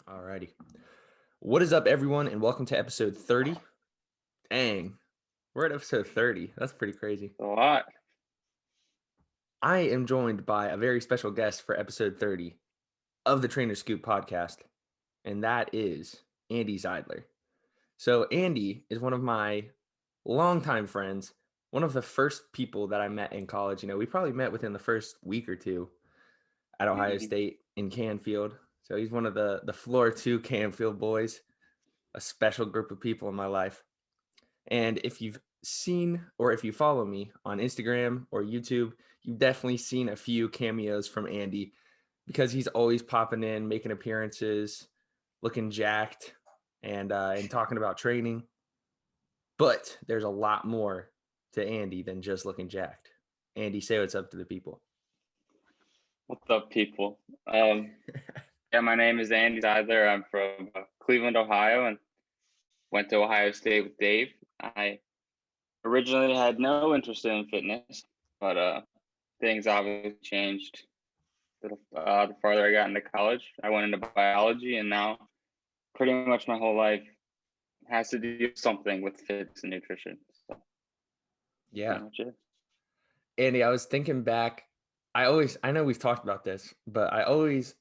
Alrighty. What is up, everyone, and welcome to episode 30. Dang, we're at episode 30. That's pretty crazy. A lot. I am joined by a very special guest for episode 30 of the Trainer Scoop podcast, and that is Andy Zeidler. So Andy is one of my longtime friends, one of the first people that I met in college. We probably met within the first week or two at Ohio State in Canfield. So he's one of the floor 2 Canfield boys, a special group of people in my life. And if you've seen or if you follow me on Instagram or YouTube, you've definitely seen a few cameos from Andy because he's always popping in, making appearances, looking jacked, and talking about training. But there's a lot more to Andy than just looking jacked. Andy, say what's up to the people. What's up, people? My name is Andy Zeidler. I'm from Cleveland, Ohio, and went to Ohio State with Dave. I originally had no interest in fitness, but things obviously changed the farther I got into college. I went into biology, and now pretty much my whole life has to do something with fitness and nutrition. So, yeah. Andy, I was thinking back. I know we've talked about this, but I always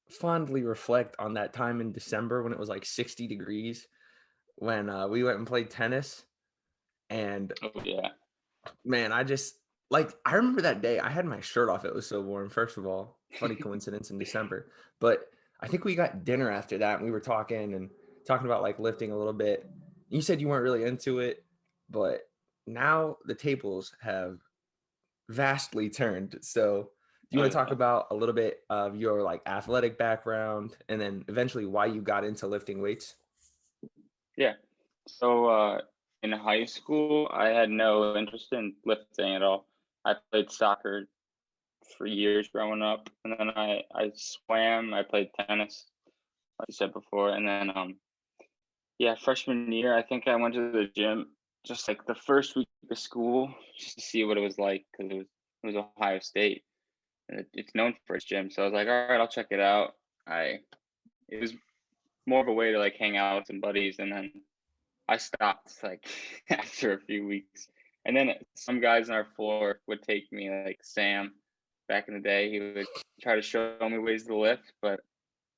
fondly reflect on that time in December when it was like 60 degrees when we went and played tennis. And man, I remember that day. I had my shirt off. It was so warm. First of all, funny coincidence in December. But I think we got dinner after that, and we were talking about like lifting a little bit. You said you weren't really into it, but now the tables have vastly turned. So do you want to talk about a little bit of your like athletic background and then eventually why you got into lifting weights? Yeah. So in high school, I had no interest in lifting at all. I played soccer for years growing up, and then I swam. I played tennis, like you said before, and then freshman year, I think I went to the gym just like the first week of school just to see what it was like because it was Ohio State. And it's known for its gym, so I was like, all right, I'll check it out. It was more of a way to like hang out with some buddies, and then I stopped like after a few weeks. And then some guys on our floor would take me, like Sam back in the day. He would try to show me ways to lift, but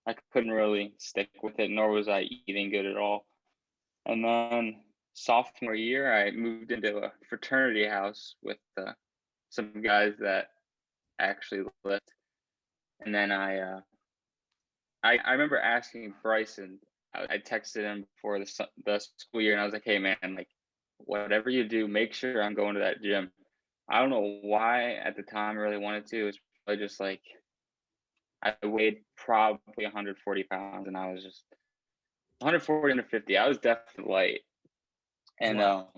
I couldn't really stick with it, nor was I eating good at all. And then sophomore year, I moved into a fraternity house with some guys that actually lift. And then I remember asking Bryson, I texted him before the school year, and I was like, hey, man, like, whatever you do, make sure I'm going to that gym. I don't know why at the time I really wanted to. It was probably just like I weighed probably 140 pounds, and I was just 140 to 50. I was definitely light. And wow.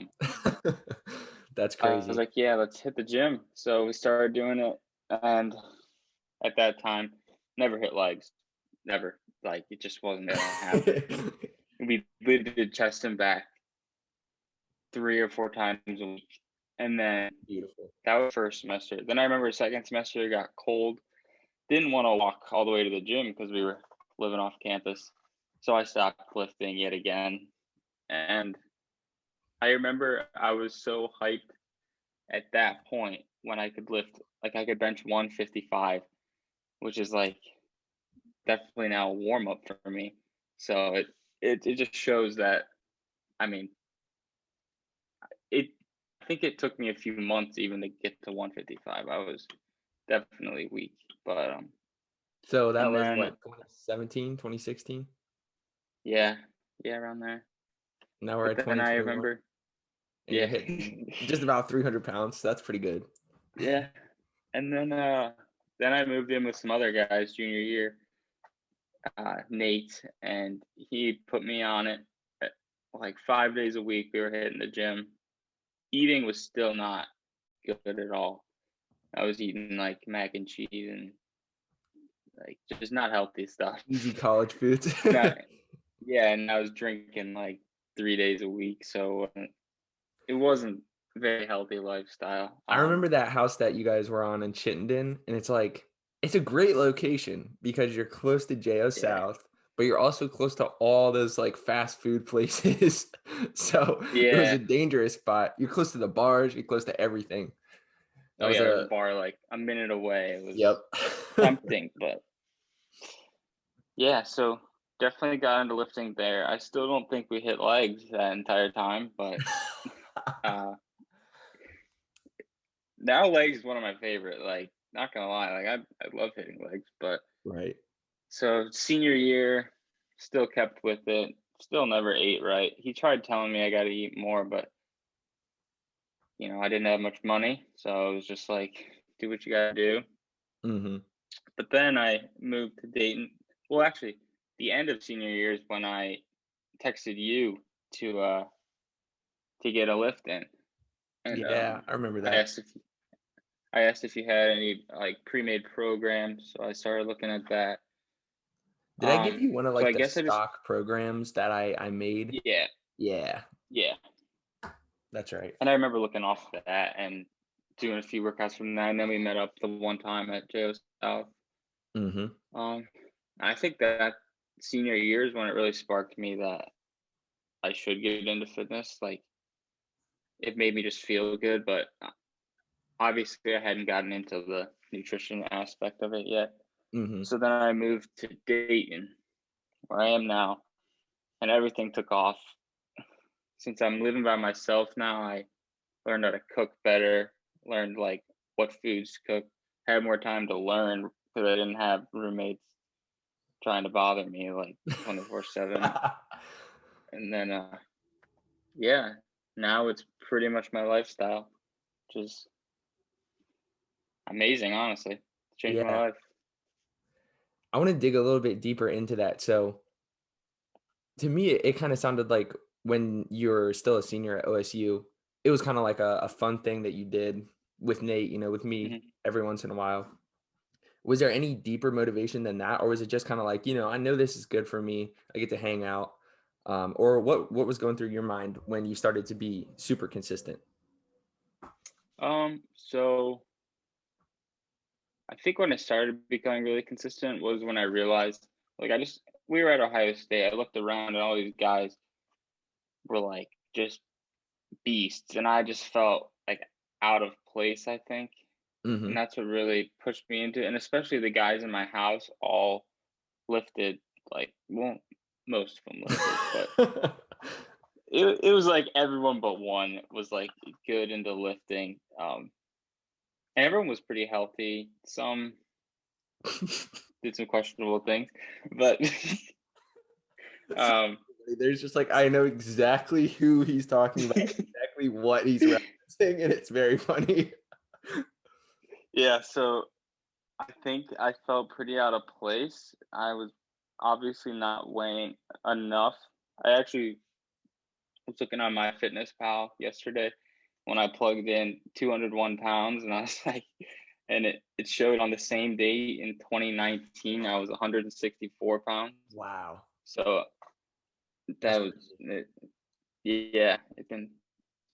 That's crazy. I was like, yeah, let's hit the gym. So we started doing it, and at that time, never hit legs. Never. Like, it just wasn't going to happen. We did chest and back 3 or 4 times a week. And then that was first semester. Then I remember second semester, it got cold. Didn't want to walk all the way to the gym because we were living off campus. So I stopped lifting yet again. And I remember I was so hyped at that point when I could lift, like I could bench 155, which is like definitely now a warm up for me. So it just shows that, I mean, I think it took me a few months even to get to 155. I was definitely weak, but so that was what, 2017, 2016? Yeah, around there. Now we're at 2021. I remember. And you're hitting just about 300 pounds. That's pretty good. Yeah. And then I moved in with some other guys junior year, Nate, and he put me on it like 5 days a week. We were hitting the gym. Eating was still not good at all. I was eating like mac and cheese and like just not healthy stuff. Easy college foods. Yeah, and I was drinking like 3 days a week, so it wasn't a very healthy lifestyle. I remember that house that you guys were on in Chittenden, and it's a great location because you're close to JO South, but you're also close to all those like fast food places. So it was a Yeah. dangerous spot. You're close to the bars, you're close to everything. That Oh was yeah, there's a a bar like a minute away. It yep. was tempting, but yeah, so definitely got into lifting there. I still don't think we hit legs that entire time, but uh now legs is one of my favorite. Like, not gonna lie, like I love hitting legs, but Right. so senior year, still kept with it. Still never ate right. He tried telling me I got to eat more, but I didn't have much money, so it was just like, do what you gotta do. Mhm. But then I moved to Dayton. Well, actually, the end of senior year is when I texted you to get a lift in, and Yeah, I remember I that. asked if I asked if you had any like pre-made programs, so I started looking at that. Did I give you one of So like I the guess I just stock programs that I made? yeah, Yeah, yeah. that's right. And I remember looking off of that and doing a few workouts from that, and then we met up the one time at JO South. Mhm. Um, I think that senior year is when it really sparked me that I should get into fitness. Like, it made me just feel good, but obviously I hadn't gotten into the nutrition aspect of it yet. Mhm. So then I moved to Dayton, where I am now, and everything took off. Since I'm living by myself now, I learned how to cook better, learned like what foods to cook, had more time to learn because I didn't have roommates trying to bother me like 24/7. And then yeah, now it's pretty much my lifestyle, which is amazing, honestly. It's changed my Yeah. life. I wanna dig a little bit deeper into that. So, to me, it kinda sounded like when you're still a senior at OSU, it was kinda like a fun thing that you did with Nate, with me Hmm. every once in a while. Was there any deeper motivation than that, or was it just kinda like, I know this is good for me, I get to hang out, or what was going through your mind when you started to be super consistent? So I think when I started becoming really consistent was when I realized, like, we were at Ohio State. I looked around and all these guys were like just beasts, and I just felt like out of place, I think. And Mhm. that's what really pushed me into, and especially the guys in my house all lifted, like, well, most of them lifted, but it was like everyone but one was like good into lifting. And everyone was pretty healthy. Some did some questionable things, but um, There's just like I know exactly who he's talking about, exactly what he's referencing, and it's very funny. yeah. So I think I felt pretty out of place. I was obviously not weighing enough. I actually was looking on my Fitness Pal yesterday when I plugged in 201 pounds, and I was like, and it showed on the same day in 2019 I was 164 pounds. Wow, So that that's was crazy. it. Yeah, it's been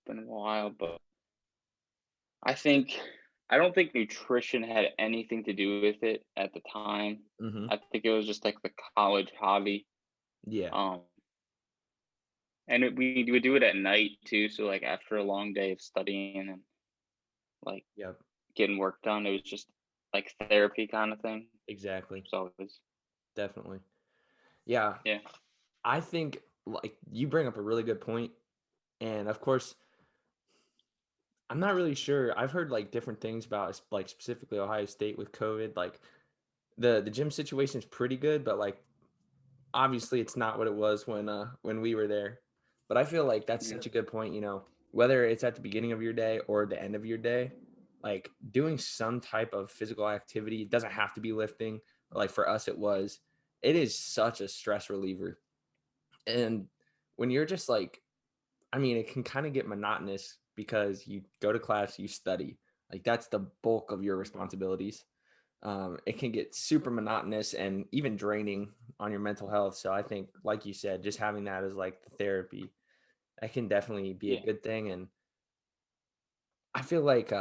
a while, but I think I don't think nutrition had anything to do with it at the time. Mhm. I think it was just like the college hobby. Yeah. Um, and we would do it at night too. So like after a long day of studying and like Yep. getting work done, it was just like therapy kind of thing. Exactly. So it was, Definitely. Yeah. yeah, I think like you bring up a really good point, and of course, I'm not really sure. I've heard like different things about like specifically Ohio State with COVID. Like the gym situation is pretty good, but like obviously it's not what it was when we were there. But I feel like that's mm, such a good point, whether it's at the beginning of your day or the end of your day, like doing some type of physical activity, it doesn't have to be lifting. Like for us it is such a stress reliever. And when you're just like, I mean, it can kind of get monotonous because you go to class, you study. Like that's the bulk of your responsibilities. It can get super monotonous and even draining on your mental health. So I think, like you said, just having that as like the therapy, that can definitely be a yeah, good thing. And I feel like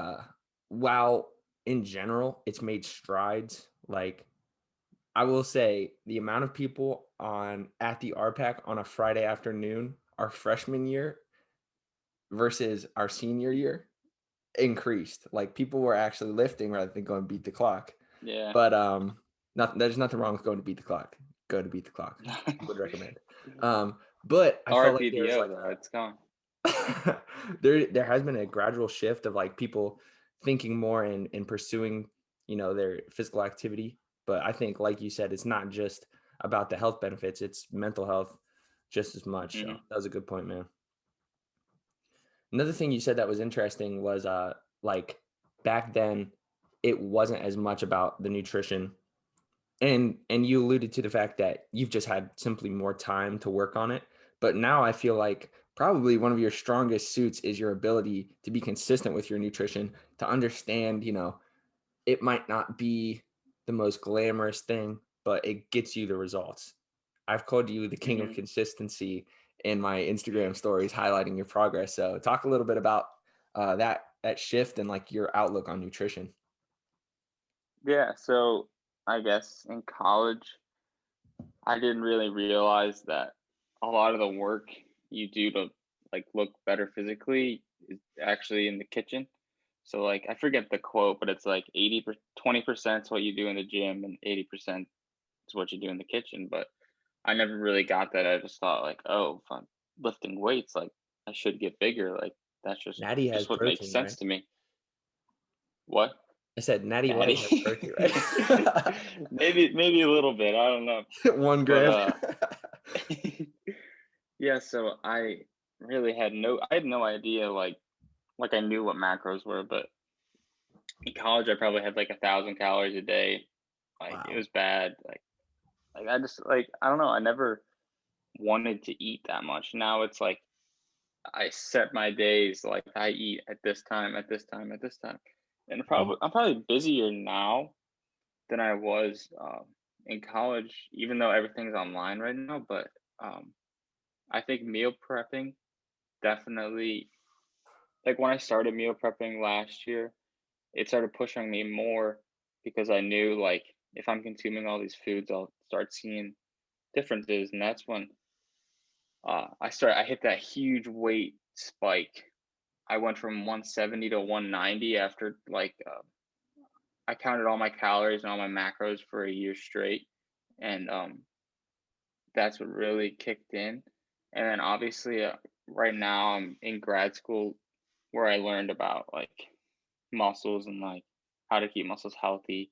while in general it's made strides, like I will say the amount of people at the RPAC on a Friday afternoon our freshman year versus our senior year increased. Like people were actually lifting rather than going to beat the clock. Yeah. But there's nothing wrong with going to beat the clock. Go to beat the clock. Would recommend. But I felt like there was like it's gone. there has been a gradual shift of like people thinking more and pursuing, their physical activity. But I think, like you said, it's not just about the health benefits, it's mental health just as much. So that was a good point, man. Another thing you said that was interesting was like back then it wasn't as much about the nutrition. And you alluded to the fact that you've just had simply more time to work on it. But now I feel like probably one of your strongest suits is your ability to be consistent with your nutrition, to understand, it might not be the most glamorous thing, but it gets you the results. I've called you the king of consistency in my Instagram stories, highlighting your progress. So talk a little bit about that shift and like your outlook on nutrition. Yeah, so I guess in college, I didn't really realize that a lot of the work you do to like look better physically is actually in the kitchen. So like I forget the quote, but it's like 20% is what you do in the gym and 80% is what you do in the kitchen. But I never really got that. I just thought like, oh, if I'm lifting weights, like I should get bigger. Like that's Natty has just what makes protein, sense right? to me. What? I said Natty Light has Natty? protein, right? Maybe a little bit. I don't know. 1 But gram. yeah, so I had no idea like I knew what macros were, but in college I probably had like 1,000 calories a day. Like it Wow. was bad. Like I just like I don't know, I never wanted to eat that much. Now it's like I set my days like I eat at this time, at this time, at this time. And I'm probably busier now than I was in college, even though everything's online right now. But I think meal prepping definitely, like when I started meal prepping last year, it started pushing me more because I knew like if I'm consuming all these foods, I'll start seeing differences. And that's when I hit that huge weight spike. I went from 170 to 190 after like I counted all my calories and all my macros for a year straight, and that's what really kicked in. And then obviously, right now I'm in grad school where I learned about like muscles and like how to keep muscles healthy,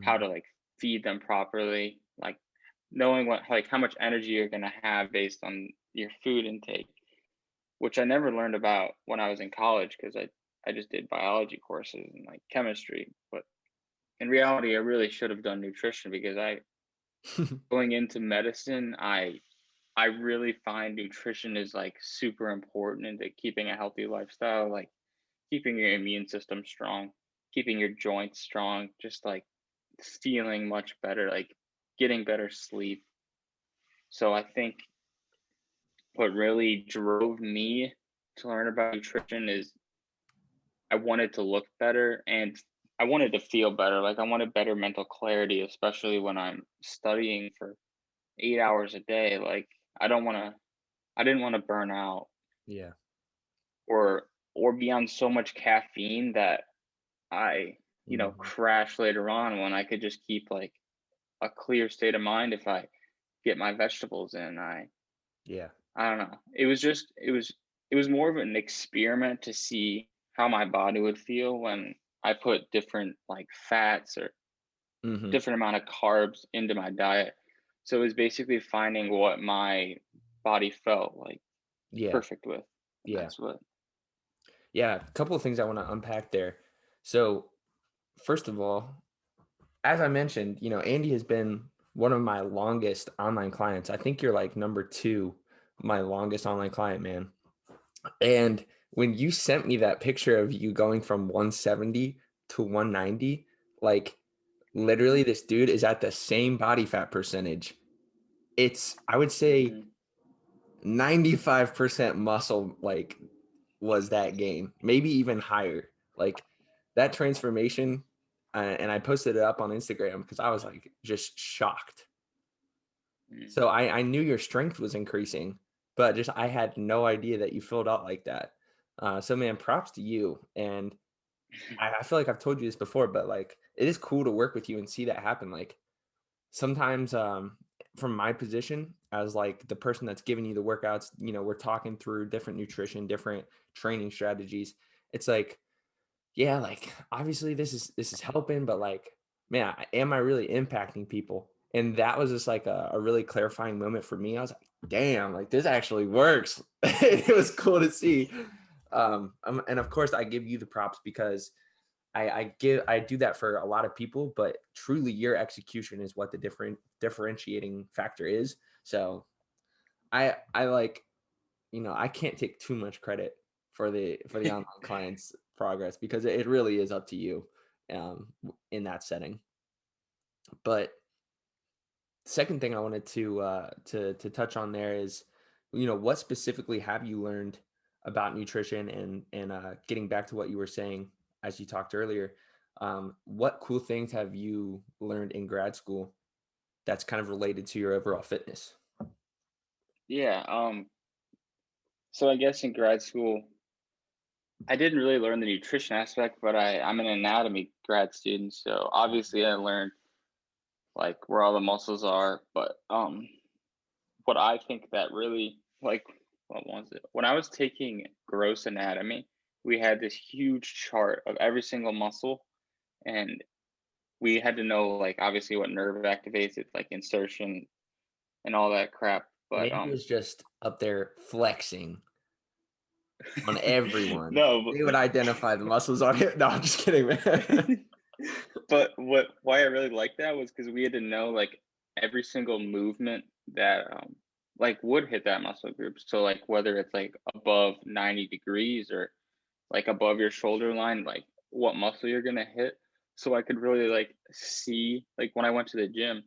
how to like feed them properly, like knowing what like how much energy you're gonna have based on your food intake, which I never learned about when I was in college because I just did biology courses and like chemistry. But in reality, I really should have done nutrition because I going into medicine, I really find nutrition is like super important into keeping a healthy lifestyle, like keeping your immune system strong, keeping your joints strong, just like feeling much better, like getting better sleep. So I think what really drove me to learn about nutrition is I wanted to look better and I wanted to feel better. Like I wanted better mental clarity, especially when I'm studying for 8 hours a day. Like I didn't want to burn out Yeah. or be on so much caffeine that I, crash later on when I could just keep like a clear state of mind if I get my vegetables in. Yeah. I don't know. It was more of an experiment to see how my body would feel when I put different like fats or different amount of carbs into my diet. So it was basically finding what my body felt like Yeah. perfect with. And Yeah. that's what Yeah. A couple of things I want to unpack there. So, first of all, as I mentioned, Andy has been one of my longest online clients. I think you're like number 2, my longest online client, man. And when you sent me that picture of you going from 170 to 190, like literally this dude is at the same body fat percentage. I would say 95% muscle, like was that gain, maybe even higher. Like that transformation, and I posted it up on Instagram because I was like just shocked. Mm. So I knew your strength was increasing, but just I had no idea that you filled out like that. So man, props to you. And I feel like I've told you this before, but like it is cool to work with you and see that happen. Like sometimes from my position as like the person that's giving you the workouts, we're talking through different nutrition, different training strategies. It's like, yeah, like obviously this is helping, but like, man, am I really impacting people? And that was just like a really clarifying moment for me. I was like, damn, like this actually works. It was cool to see. And of course I give you the props because I do that for a lot of people, but truly your execution is what the differentiating factor is. So I like, I can't take too much credit for the online clients progress because it really is up to you in that setting. But second thing I wanted to touch on there is, what specifically have you learned about nutrition and getting back to what you were saying as you talked earlier, what cool things have you learned in grad school that's kind of related to your overall fitness? Yeah. So I guess in grad school, I didn't really learn the nutrition aspect, but I'm an anatomy grad student, so obviously I learned like where all the muscles are. But what I think that really like what was it? When I was taking gross anatomy, we had this huge chart of every single muscle, and we had to know like obviously what nerve activates it, like insertion and all that crap. And But Andy was just up there flexing on everyone. no, They would identify the muscles on it. No, I'm just kidding, man. but why I really liked that was because we had to know like every single movement that like would hit that muscle group. So like whether it's like above 90 degrees or like above your shoulder line, like what muscle you're gonna hit. So I could really like see like when I went to the gym,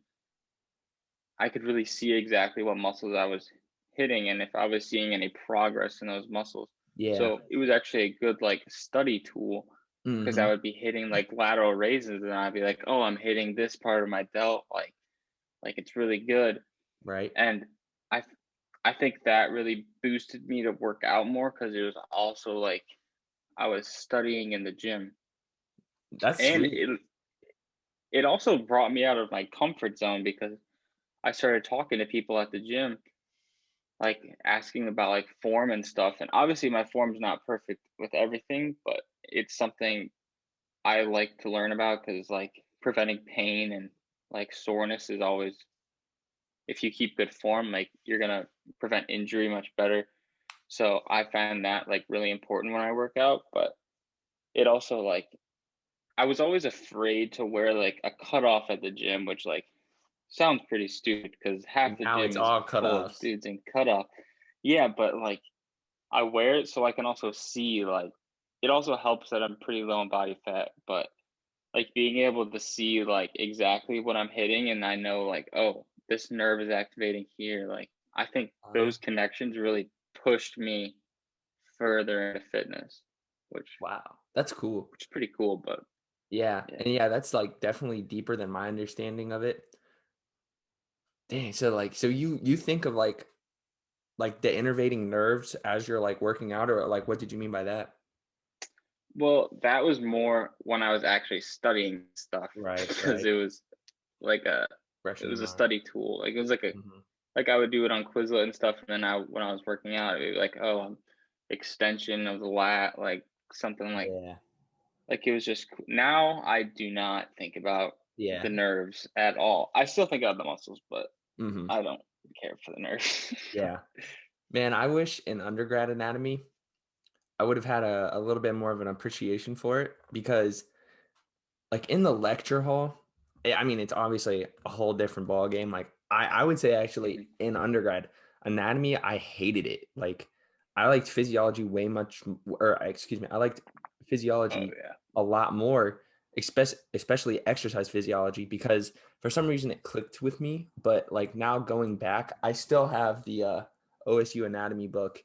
I could really see exactly what muscles I was hitting and if I was seeing any progress in those muscles. Yeah. So it was actually a good like study tool because I Hmm. would be hitting like lateral raises and I'd be like, oh, I'm hitting this part of my delt, like it's really good. Right. And I I think that really boosted me to work out more because it was also like I was studying in the gym. That's And sweet. it also brought me out of my comfort zone because I started talking to people at the gym, like asking about like form and stuff. And obviously my form's not perfect with everything, but it's something I like to learn about because like preventing pain and like soreness is always, if you keep good form, like you're gonna prevent injury much better. So I find that like really important when I work out, but it also like I was always afraid to wear like a cutoff at the gym, which like sounds pretty stupid because half And the now it's gym is all full of cutoffs. dudes in cutoff. Yeah, but like I wear it so I can also see like it also helps that I'm pretty low in body fat, but like being able to see like exactly what I'm hitting and I know like, oh, this nerve is activating here. Like I think Uh, those connections really pushed me further into fitness, wow. That's cool. which is pretty cool, but Yeah. yeah. And yeah, that's like definitely deeper than my understanding of it. Dang. So like, so you think of like the innervating nerves as you're like working out, or like what did you mean by that? Well, that was more when I was actually studying stuff Right, because right. it was like Fresh it in your was a mind. study tool. Like it was like a Hmm. like I would do it on Quizlet and stuff, and then I when I was working out, it'd be like, oh, extension of the lat, like something Yeah. like it was just now I do not think about Yeah. the nerves at all. I still think about the muscles, but Hmm. I don't care for the nerves. Yeah. Man, I wish in undergrad anatomy, I would have had a little bit more of an appreciation for it because like in the lecture hall, I mean, it's obviously a whole different ball game. Like I would say actually Mhm. in undergrad anatomy, I hated it. Like I liked physiology way much, or excuse me, I liked Oh physiology yeah. a lot more, especially exercise physiology, because for some reason it clicked with me. But like now going back, I still have the OSU anatomy book,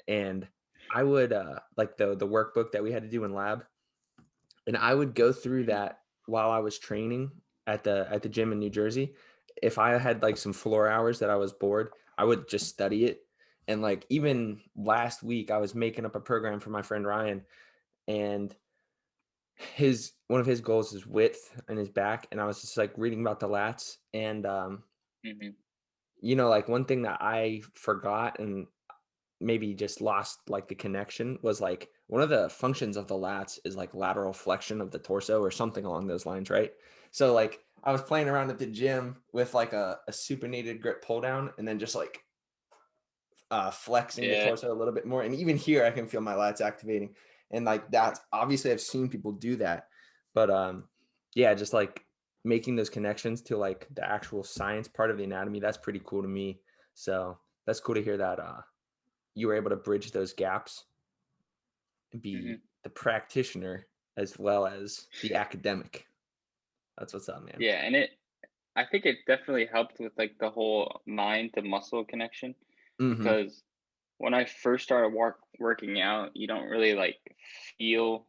and I would like the workbook that we had to do in lab, and I would go through Mhm. that while I was training at the gym in New Jersey. if I had like some floor hours that I was bored, I would just study it. And like even last week, I was making up a program for my friend Ryan, and one of his goals is width in his back, and I was just like reading about the lats, and Hmm. like one thing that I forgot and maybe just lost like the connection was like one of the functions of the lats is like lateral flexion of the torso or something along those lines, right? So like I was playing around at the gym with like a supinated grip pull down and then just like flexing the Yeah. torso a little bit more. And even here I can feel my lats activating. And like that's obviously I've seen people do that. But yeah, just like making those connections to like the actual science part of the anatomy, that's pretty cool to me. So that's cool to hear that you were able to bridge those gaps and be Hmm. the practitioner as well as the academic. That's what's up, man. Yeah, and I think it definitely helped with like the whole mind to muscle connection, Mm-hmm. because when I first started working out, you don't really like feel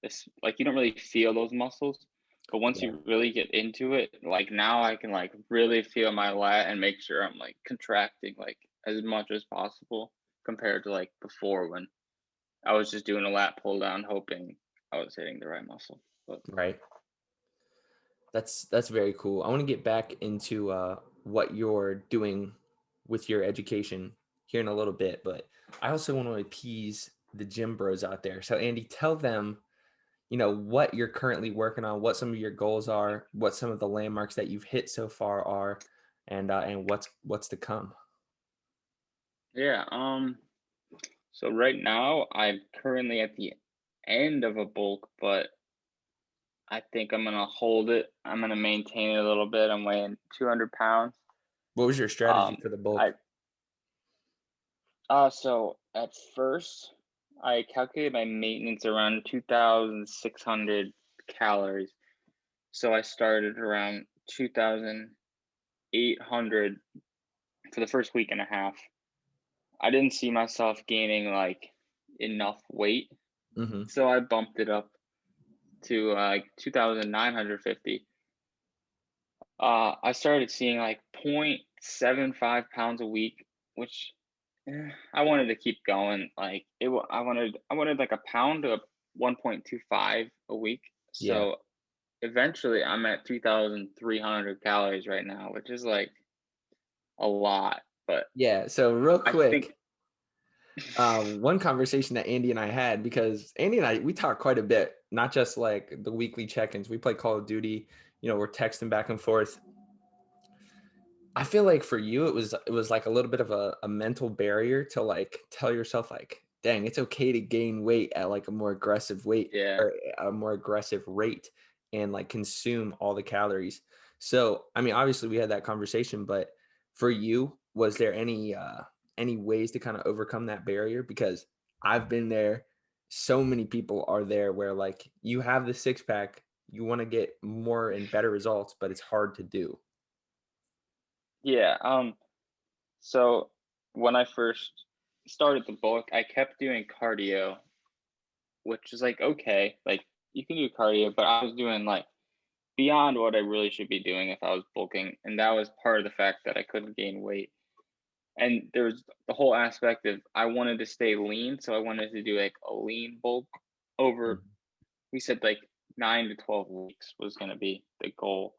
this, like you don't really feel those muscles. But once Yeah. you really get into it, like now I can like really feel my lat and make sure I'm like contracting like as much as possible compared to like before when I was just doing a lat pull down hoping I was hitting the right muscle. But Right. That's very cool. I want to get back into what you're doing with your education here in a little bit, but I also want to appease the gym bros out there. So Andy, tell them, what you're currently working on, what some of your goals are, what some of the landmarks that you've hit so far are, and what's to come. yeah, so right now I'm currently at the end of a bulk, but I think I'm gonna hold it. I'm gonna maintain it a little bit. I'm weighing 200 pounds. What was your strategy Um, for the I bulk? so at first I calculated my maintenance around 2,600 calories. So I started around 2,800 for the first week and a half. I didn't see myself gaining like enough weight, Mm-hmm. so I bumped it up to like 2,950. I started seeing like 0.75 pounds a week, which I wanted to keep going. Like I wanted like a pound to 1.25 a week. Yeah. So eventually I'm at 3,300 calories right now, which is like a lot. But Yeah. So real I think, quick, one conversation that Andy and I had, because Andy and I, we talk quite a bit, not just like the weekly check-ins. We play Call of Duty, we're texting back and forth. I feel like for you, it was like a little bit of a mental barrier to like tell yourself like, dang, it's okay to gain weight at like a more aggressive weight yeah, or a more aggressive rate and like consume all the calories. So, I mean, obviously we had that conversation, but for you, was there any ways to kind of overcome that barrier? Because I've been there. So many people are there where like you have the six pack, you want to get more and better results, but it's hard to do. yeah. So when I first started the bulk, I kept doing cardio, which is like okay, like you can do cardio, but I was doing like beyond what I really should be doing if I was bulking, and that was part of the fact that I couldn't gain weight. And there was the whole aspect of I wanted to stay lean, so I wanted to do like a lean bulk over. Mhm. We said like 9 to 12 weeks was going to be the goal.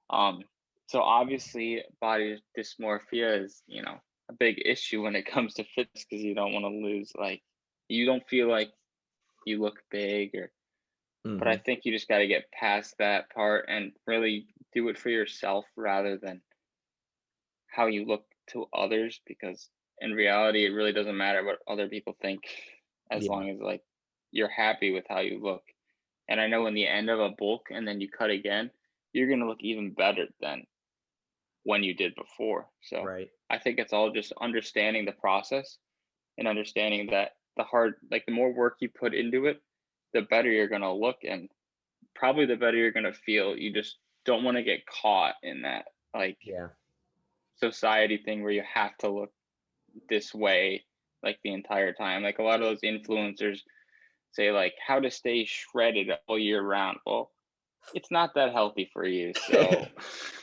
Um, so obviously, body dysmorphia is a big issue when it comes to fitness because you don't want to lose like you don't feel like you look big or. But I Mhm. think you just got to get past that part and really do it for yourself rather than how you look to others, because in reality it really doesn't matter what other people think as Yeah. long as like you're happy with how you look. And I know in the end of a bulk and then you cut again, you're going to look even better than when you did before. So Right. I think it's all just understanding the process and understanding that the more work you put into it, the better you're going to look and probably the better you're going to feel. You just don't want to get caught in that like Yeah. society thing where you have to look this way like the entire time. Like a lot of those influencers say like how to stay shredded all year round. Well, it's not that healthy for you. So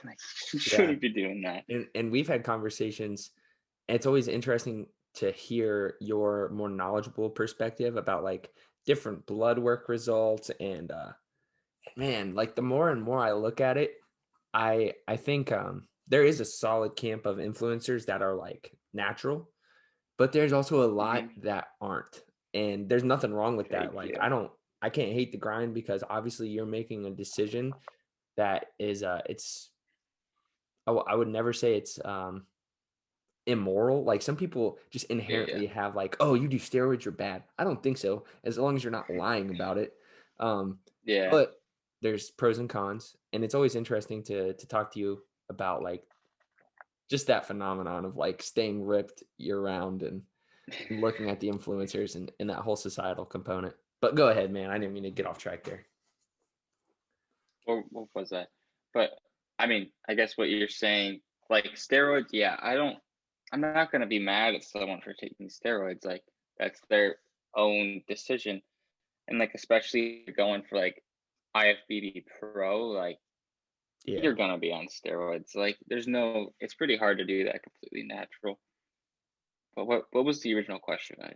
like, you Yeah. shouldn't be doing that. And we've had conversations, and it's always interesting to hear your more knowledgeable perspective about like different blood work results. And man, like the more and more I look at it, I think there is a solid camp of influencers that are like natural, but there's also a lot Hmm. that aren't. And there's nothing wrong with that. Fake, Like yeah. I can't hate the grind, because obviously you're making a decision that is it's I would never say it's immoral. Like some people just Yeah. inherently have like, oh, you do steroids, you're bad. I don't think so, as long as you're not lying about it. Um, Yeah. but there's pros and cons, and it's always interesting to talk to you about like just that phenomenon of like staying ripped year round, and looking at the influencers and that whole societal component. But go ahead, man. I didn't mean to get off track there. What was that? But I mean, I guess what you're saying, like steroids, yeah, I'm not gonna be mad at someone for taking steroids. Like that's their own decision. And like especially going for like IFBB Pro, like Yeah. you're gonna be on steroids. Like it's pretty hard to do that completely natural. But what was the original question? I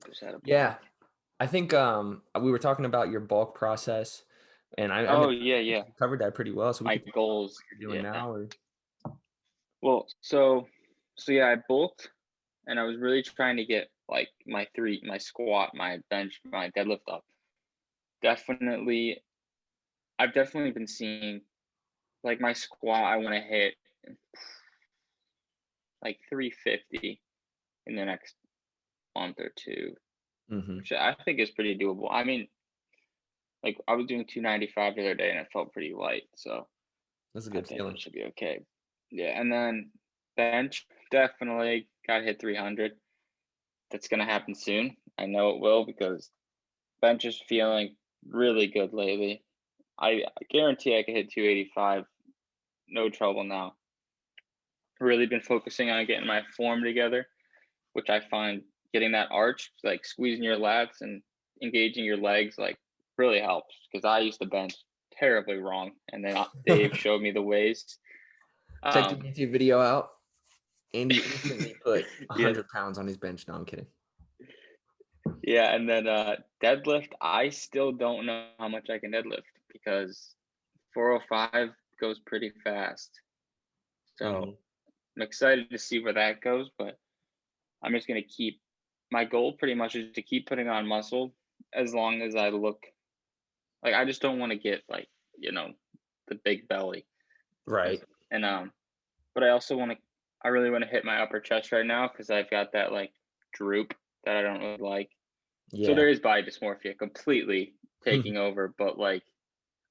just had a Yeah. blank. I think we were talking about your bulk process, and I Oh mean, yeah, I think yeah. you covered that pretty well. So we My could talk about what goals. you're doing Yeah. now, or Well, so yeah, I bulked and I was really trying to get like my squat, my bench, my deadlift up. Definitely, I've definitely been seeing like my squat, I want to hit like 350 in the next month or two, hmm, which I think is pretty doable. I mean, like I was doing 295 the other day and it felt pretty light, so that's a I good think feeling. it should be okay. Yeah, and then bench definitely got to hit 300. That's gonna happen soon. I know it will because bench is feeling really good lately. I guarantee I could hit 285, no trouble now. Really been focusing on getting my form together, which I find getting that arch, like squeezing your lats and engaging your legs, like really helps. Because I used to bench terribly wrong, and then Dave showed me the ways. Check the Um, YouTube video out. Andy instantly put yeah, 100 pounds on his bench. No, I'm kidding. yeah, and then deadlift. I still don't know how much I can deadlift because 405 goes pretty fast. So Hmm. I'm excited to see where that goes, but I'm just gonna keep my goal pretty much is to keep putting on muscle as long as I look like I just don't want to get like, you know, the big belly. Right. As and but I also want to I really want to hit my upper chest right now because I've got that like droop that I don't really like. So Yeah. there is body dysmorphia completely taking over, but like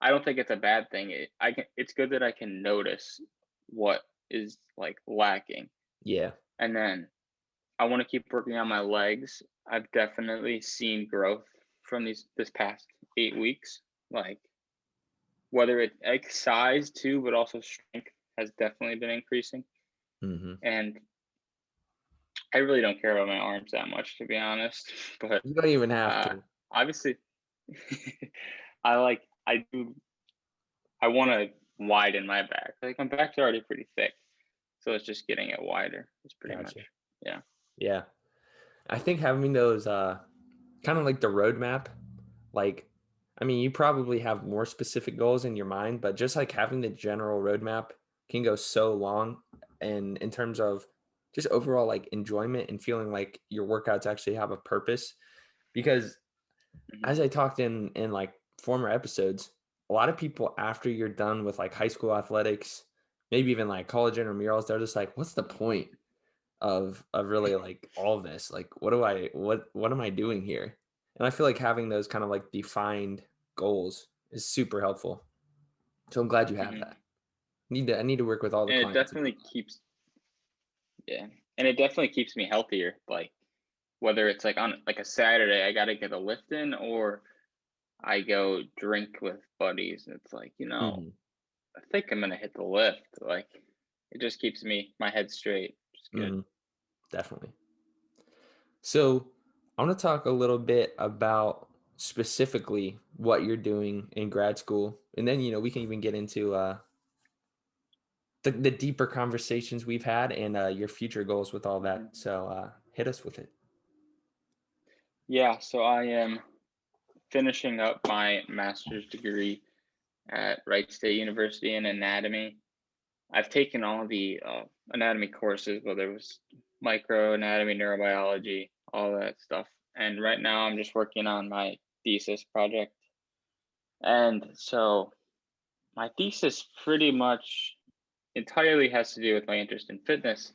I don't think it's a bad thing. It's good that I can notice what is like lacking. Yeah. And then I want to keep working on my legs. I've definitely seen growth from this past 8 weeks. Like whether it's like size too, but also strength has definitely been increasing. Hmm. And I really don't care about my arms that much, to be honest. But You don't even have uh, to. obviously, I do. I want to widen my back. Like my back's already pretty thick, so it's just getting it wider. It's pretty much, Gotcha. yeah. Yeah. I think having those kind of like the roadmap, like, I mean, you probably have more specific goals in your mind, but just like having the general roadmap can go so long. And in terms of just overall like enjoyment and feeling like your workouts actually have a purpose. Because Mhm. as I talked in like former episodes, a lot of people after you're done with like high school athletics, maybe even like college intramurals, they're just like, what's the point of really like all of this? Like what am I doing here? And I feel like having those kind of like defined goals is super helpful. So I'm glad you have Mhm. that. I need to work with all the And it clients. definitely keeps, yeah, and it definitely keeps me healthier. Like whether it's like on like a Saturday, I got to get a lift in, or I go drink with buddies. It's like Mhm, I think I'm gonna hit the lift. Like it just keeps my head straight. It's good. mhm, definitely. So I want to talk a little bit about specifically what you're doing in grad school, and then we can even get into the deeper conversations we've had and your future goals with all that. Mhm. So hit us with it. Yeah, so I am finishing up my master's degree at Wright State University in anatomy. I've taken all the anatomy courses, whether it was microanatomy, neurobiology, all that stuff. And right now I'm just working on my thesis project. And so my thesis pretty much entirely has to do with my interest in fitness,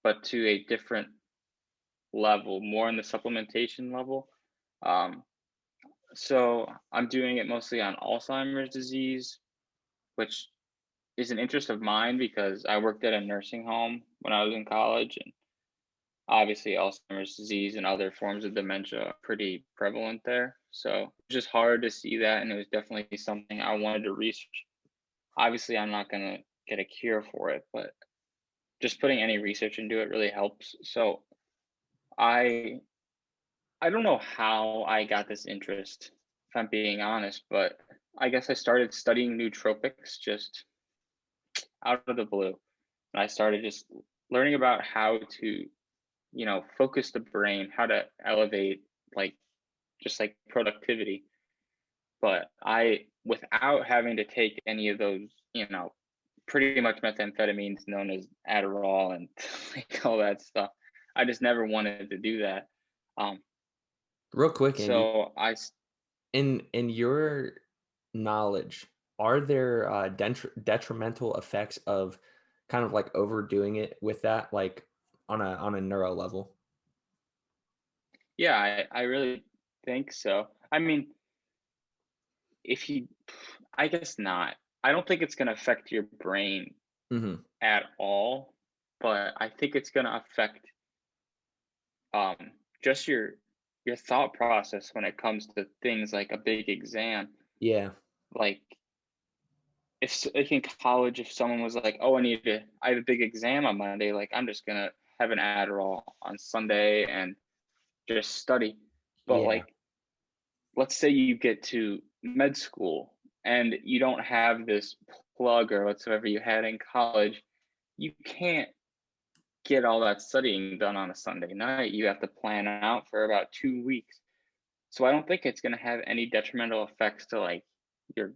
but to a different level, more in the supplementation level. Um, so I'm doing it mostly on Alzheimer's disease, which is an interest of mine because I worked at a nursing home when I was in college, and obviously Alzheimer's disease and other forms of dementia are pretty prevalent there. So it's just hard to see that, and it was definitely something I wanted to research. Obviously, I'm not gonna get a cure for it, but just putting any research into it really helps. So I I don't know how I got this interest, if I'm being honest, but I guess I started studying nootropics just out of the blue. And I started just learning about how to, focus the brain, how to elevate like just like productivity. But without having to take any of those, pretty much methamphetamines known as Adderall and like all that stuff, I just never wanted to do that. Um, Real quick, Andy, so in your knowledge, are there detrimental effects of kind of like overdoing it with that, like on a neuro level? yeah, I really think so. I mean, if you, I guess not. I don't think it's going to affect your brain Hmm. at all, but I think it's going to affect um just your thought process when it comes to things like a big exam. Yeah. Like like in college, if someone was like, "Oh, I have a big exam on Monday," like I'm just gonna have an Adderall on Sunday and just study. But Yeah. like, let's say you get to med school and you don't have this plug or whatsoever you had in college, you can't get all that studying done on a Sunday night. You have to plan out for about 2 weeks. So I don't think it's going to have any detrimental effects to like your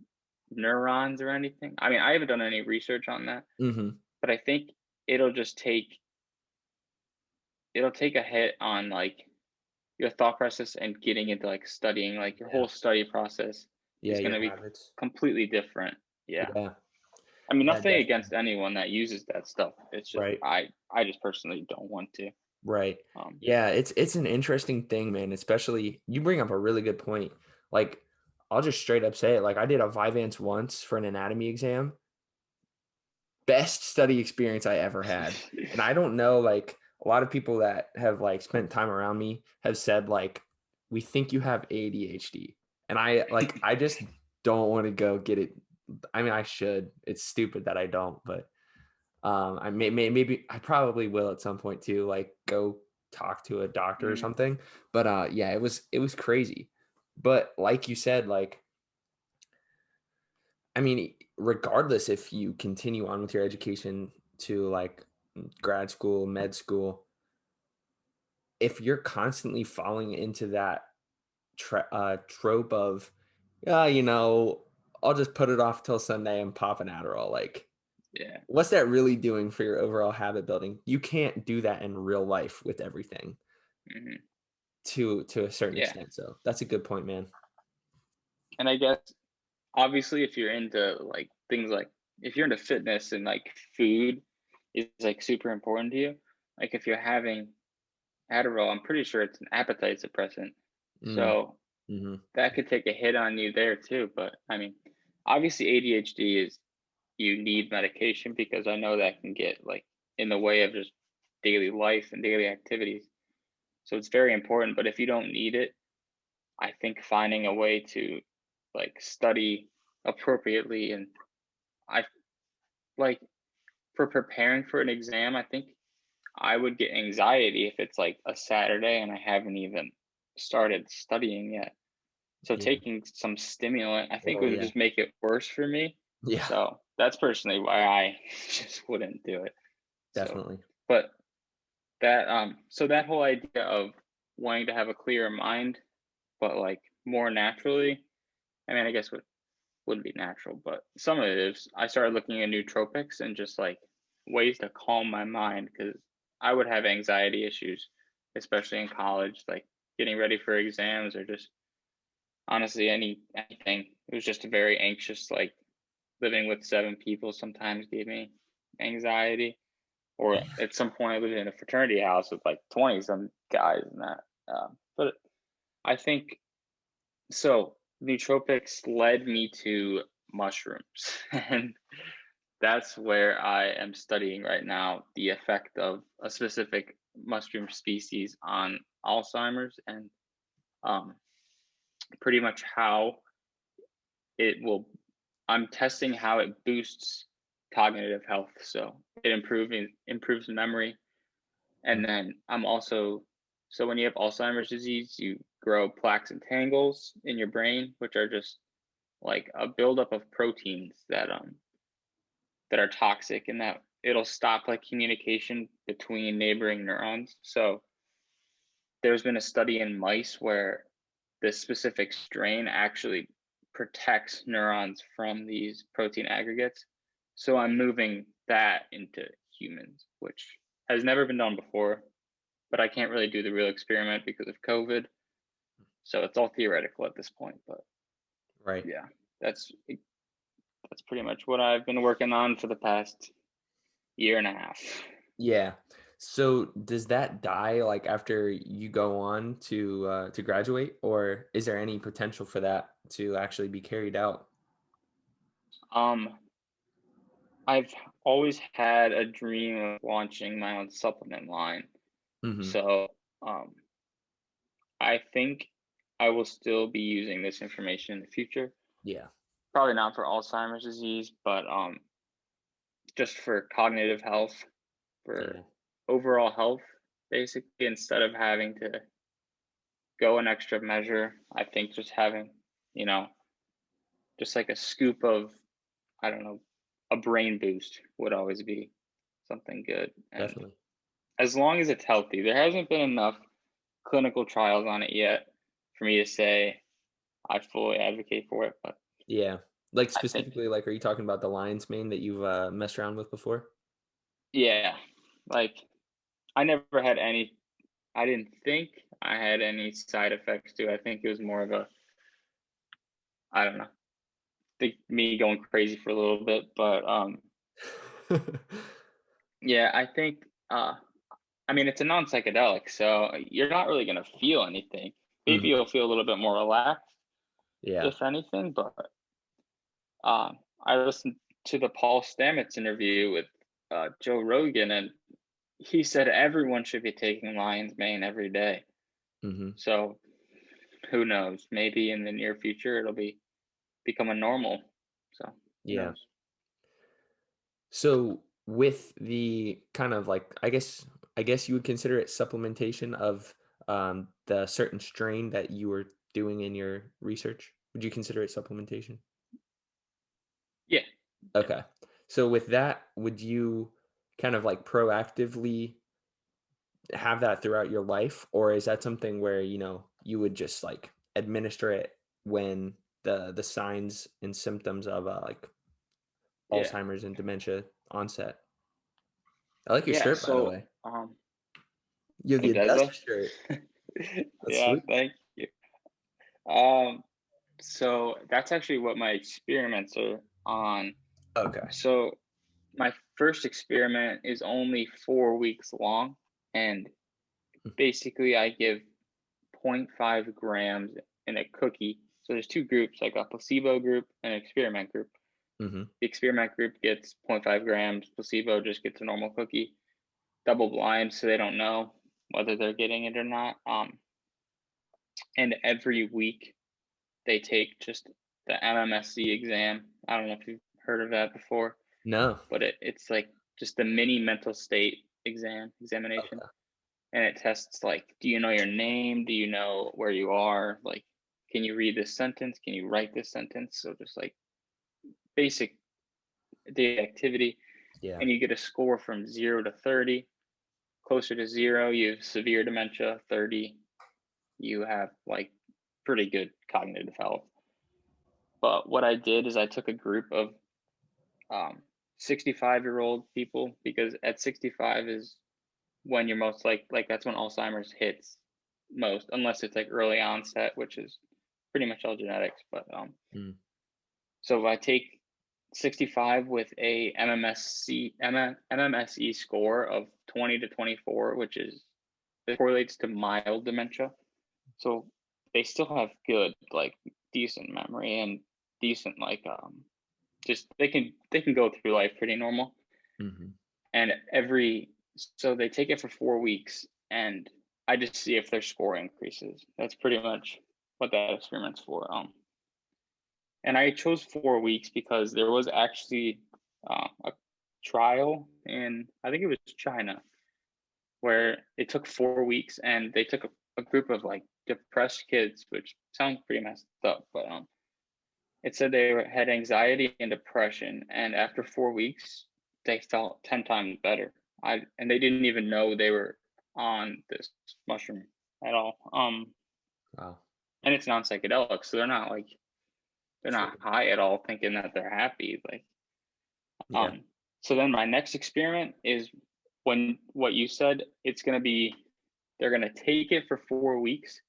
neurons or anything. I mean, I haven't done any research on that, Hmm. but I think it'll just take a hit on like your thought process and getting into like studying, like your Yeah. whole study process Yeah. is going Your to be habits. completely different. Yeah. Yeah. I mean, Yeah. nothing Definitely. against anyone that uses that stuff. It's just Right. I just personally don't want to. Right. Um, Yeah, it's an interesting thing, man, especially you bring up a really good point. Like, I'll just straight up say it. Like, I did a Vyvanse once for an anatomy exam. Best study experience I ever had. And I don't know, like, a lot of people that have like spent time around me have said like, we think you have ADHD. And I just don't want to go get it. I mean, I should. It's stupid that I don't, but I maybe I probably will at some point too, like go talk to a doctor or mm, something. But yeah, it was crazy. But like you said, like I mean, regardless if you continue on with your education to like grad school, med school, if you're constantly falling into that trope of, yeah, I'll just put it off till Sunday and pop an Adderall, like yeah. what's that really doing for your overall habit building? You can't do that in real life with everything Hmm. to a certain Yeah. extent. So that's a good point, man. And I guess obviously if you're into like things like if you're into fitness and like food is like super important to you, like if you're having Adderall, I'm pretty sure it's an appetite suppressant. Mm, So hmm. that could take a hit on you there too. But I mean, obviously ADHD is you need medication because I know that can get like in the way of just daily life and daily activities. So it's very important. But if you don't need it, I think finding a way to like study appropriately and I like for preparing for an exam, I think I would get anxiety if it's like a Saturday and I haven't even started studying yet. So Yeah. taking some stimulant, I think Oh, would yeah. just make it worse for me. Yeah, So that's personally why I just wouldn't do it. So, definitely. but so that whole idea of wanting to have a clearer mind, but like more naturally, I mean, I guess wouldn't be natural, but some of it is. I started looking at nootropics and just like ways to calm my mind because I would have anxiety issues, especially in college, like getting ready for exams or just honestly anything. It was just a very anxious, like living with 7 people sometimes gave me anxiety. Or at some point, I lived in a fraternity house with like 20 some guys and that. But I think so. Nootropics led me to mushrooms, and that's where I am studying right now the effect of a specific mushroom species on Alzheimer's and um, pretty much how it will. I'm testing how it boosts cognitive health, so it improves memory. And then I'm also, so when you have Alzheimer's disease, you grow plaques and tangles in your brain, which are just like a buildup of proteins that are toxic, and that it'll stop like communication between neighboring neurons. So there's been a study in mice where this specific strain actually protects neurons from these protein aggregates. So I'm moving that into humans, which has never been done before, but I can't really do the real experiment because of COVID. So it's all theoretical at this point. But Right. yeah, that's that's pretty much what I've been working on for the past year and a half. Yeah. So does that die like after you go on to graduate, or is there any potential for that to actually be carried out? Um, I've always had a dream of launching my own supplement line. Hmm. So um, I think I will still be using this information in the future. Yeah, Probably not for Alzheimer's disease, but just for cognitive health, for yeah, overall health, basically, instead of having to go an extra measure. I think just having, you know, just like a scoop of, I don't know, a brain boost would always be something good. And definitely. as long as it's healthy, there hasn't been enough clinical trials on it yet for me to say I fully advocate for it. But Yeah. Like I think, specifically, like, are you talking about the lion's mane that you've messed around with before? yeah, like I never had any, I didn't think I had any side effects to it. I think it was more of a, I don't know, think me going crazy for a little bit. But yeah, I think I mean it's a non-psychedelic, so you're not really gonna feel anything. Maybe Mhm. you'll feel a little bit more relaxed, Yeah. if anything. But I listened to the Paul Stamets interview with Joe Rogan, and he said everyone should be taking lion's mane every day. Mhm. So who knows? Maybe in the near future it'll become a normal. So who Yeah. knows? So with the kind of like, I guess you would consider it supplementation of the certain strain that you were doing in your research. Would you consider it supplementation? Yeah, yeah, Okay. So with that, would you kind of like proactively have that throughout your life, or is that something where, you would just like administer it when the signs and symptoms of like yeah, Alzheimer's and dementia onset? I like your yeah. shirt, by the So way. You have the thanks, Zeidler. Dust shirt. That's Yeah, sweet. thank you. Um, so that's actually what my experiments are on. Okay. So my first experiment is only 4 weeks long, and Mm. basically I give zero point 0.5 grams in a cookie. So there's two groups, like a placebo group and an experiment group. Mhm. The experiment group gets zero point 0.5 grams, placebo just gets a normal cookie, double blind, so they don't know whether they're getting it or not. And every week they take just the MMSC exam. I don't know if you've heard of that before, No. but it's like just the mini mental state examination, Okay. and it tests like, do you know your name? Do you know where you are? Like, can you read this sentence? Can you write this sentence? So just like basic daily activity. Yeah. And you get a score from 0 to 30. Closer to 0, you have severe dementia. 30, you have like pretty good cognitive health. But what I did is I took a group of 65-year-old people, because at 65 is when you're most like that's when Alzheimer's hits most, unless it's like early onset, which is pretty much all genetics. But Mm. so if I take 65 with a MMSE score of 20 to 24, which is, it correlates to mild dementia. So they still have good, like decent memory and decent like just they can go through life pretty normal. Mm-hmm. And so they take it for 4 weeks, and I just see if their score increases. That's pretty much what that experiment's for. And I chose 4 weeks because there was actually a trial in, I think it was China, where it took 4 weeks, and they took a group of like depressed kids, which sounds pretty messed up, but it said they had anxiety and depression, and after 4 weeks, they felt 10 times better. And they didn't even know they were on this mushroom at all. Wow. And it's non-psychedelic, so they're not high at all, thinking that they're happy. Like, Yeah. so then my next experiment is when what you said, they're going to take it for 4 weeks,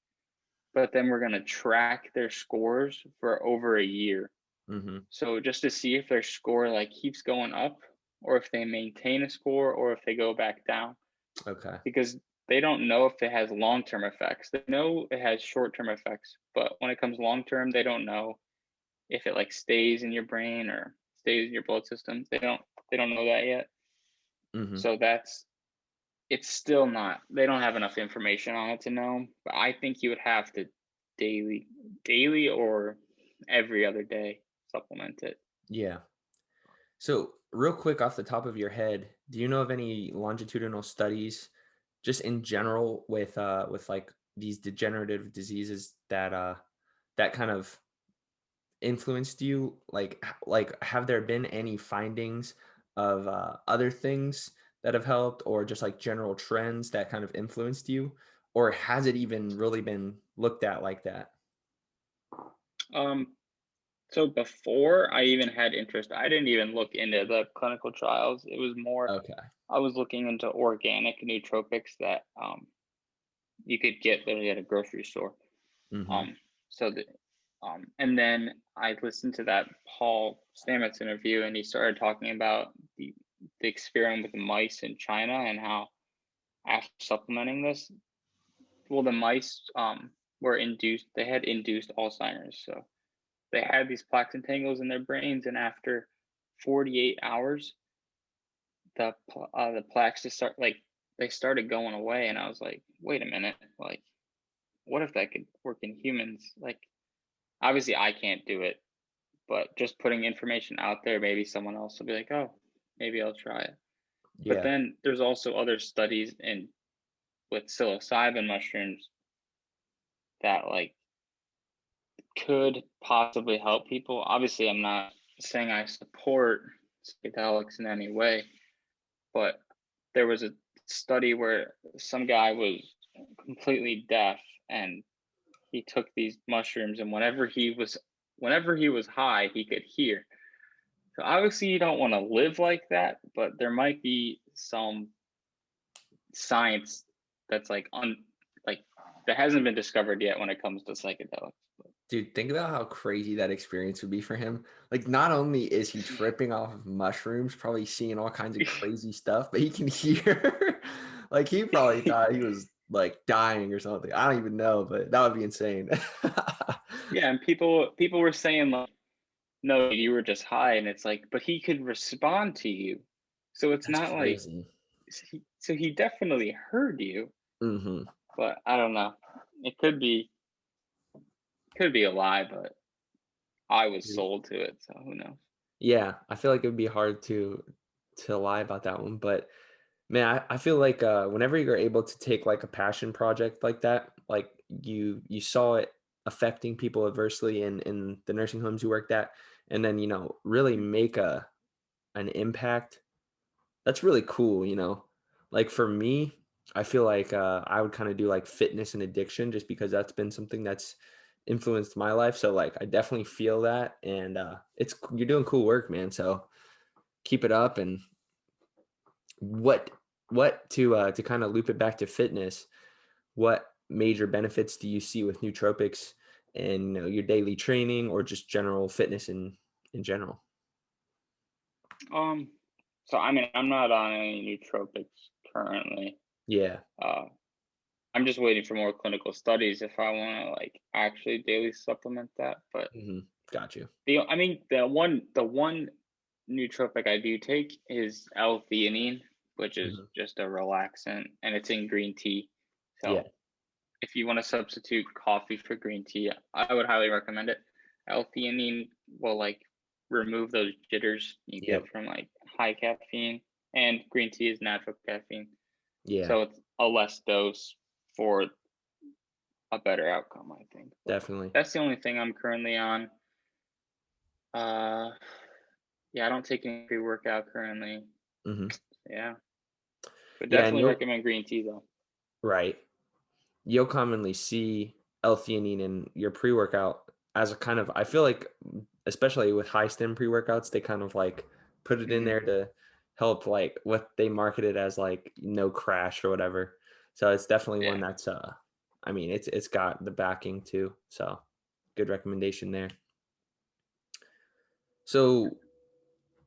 but then we're going to track their scores for over a year. Mm-hmm. So just to see if their score like keeps going up, or if they maintain a score, or if they go back down. Okay. Because they don't know if it has long-term effects. They know it has short-term effects, but when it comes long-term, they don't know if it like stays in your brain or stays in your blood system. They don't know that yet. Mm-hmm. So it's still not, they don't have enough information on it to know. But I think you would have to daily or every other day supplement it. Yeah. So real quick off the top of your head, do you know of any longitudinal studies just in general with like these degenerative diseases that kind of influenced you? Like have there been any findings of other things that have helped, or just like general trends that kind of influenced you, or has it even really been looked at like that? Um, so before I even had interest, I didn't even look into the clinical trials. It was more, Okay. I was looking into organic nootropics that you could get literally at a grocery store. Mm-hmm. Um, so the and then I listened to that Paul Stamets interview, and he started talking about the experiment with the mice in China, and how after supplementing this, well, the mice they had induced Alzheimer's. So they had these plaques and tangles in their brains, and after 48 hours, the plaques just they started going away. And I was like, wait a minute, like, what if that could work in humans? Like, obviously I can't do it, but just putting information out there, maybe someone else will be like, oh, maybe I'll try it. But Yeah. then there's also other studies with psilocybin mushrooms that like could possibly help people. Obviously, I'm not saying I support psychedelics in any way, but there was a study where some guy was completely deaf, and he took these mushrooms, and whenever he was high, he could hear. So obviously you don't want to live like that, but there might be some science that's like that hasn't been discovered yet when it comes to psychedelics. Dude, think about how crazy that experience would be for him. Like, not only is he tripping off of mushrooms, probably seeing all kinds of crazy stuff, but he can hear. Like, he probably thought he was like dying or something. I don't even know, but that would be insane. Yeah, and people were saying like, no, you were just high, and it's like, but he could respond to you, so it's That's not like, crazy. so he definitely heard you. Hmm. But I don't know. It could be a lie, but I was sold to it, so who knows? Yeah, I feel like it would be hard to lie about that one, but man, I feel like whenever you're able to take like a passion project like that, like you saw it affecting people adversely in the nursing homes you worked at, and then, really make an impact. That's really cool. Like for me, I feel like I would kind of do like fitness and addiction just because that's been something that's influenced my life. So like I definitely feel that, and you're doing cool work, man. So keep it up. And what to kind of loop it back to fitness, what major benefits do you see with nootropics and your daily training or just general fitness in general? Um, so I mean, I'm not on any nootropics currently. Yeah. Uh, I'm just waiting for more clinical studies if I want to like actually daily supplement that. But Hmm. Got you. I mean, the one nootropic I do take is L-theanine, which is Hmm. just a relaxant, and it's in green tea. Yeah. So if you want to substitute coffee for green tea, I would highly recommend it. L-theanine will like remove those jitters you Yep. get from like high caffeine, and green tea is natural caffeine, Yeah. so it's a less dose for a better outcome, I think. But Definitely. that's the only thing I'm currently on. Uh, yeah, I don't take any pre-workout currently. Hmm. Yeah, but Yeah, and definitely you'll recommend green tea though. right. You'll commonly see L-theanine in your pre-workout as a kind of, I feel like, especially with high stim pre-workouts, they kind of like put it in Hmm. there to help like what they market it as like no crash or whatever. So it's definitely one Yeah. that's I mean it's got the backing too. So good recommendation there. So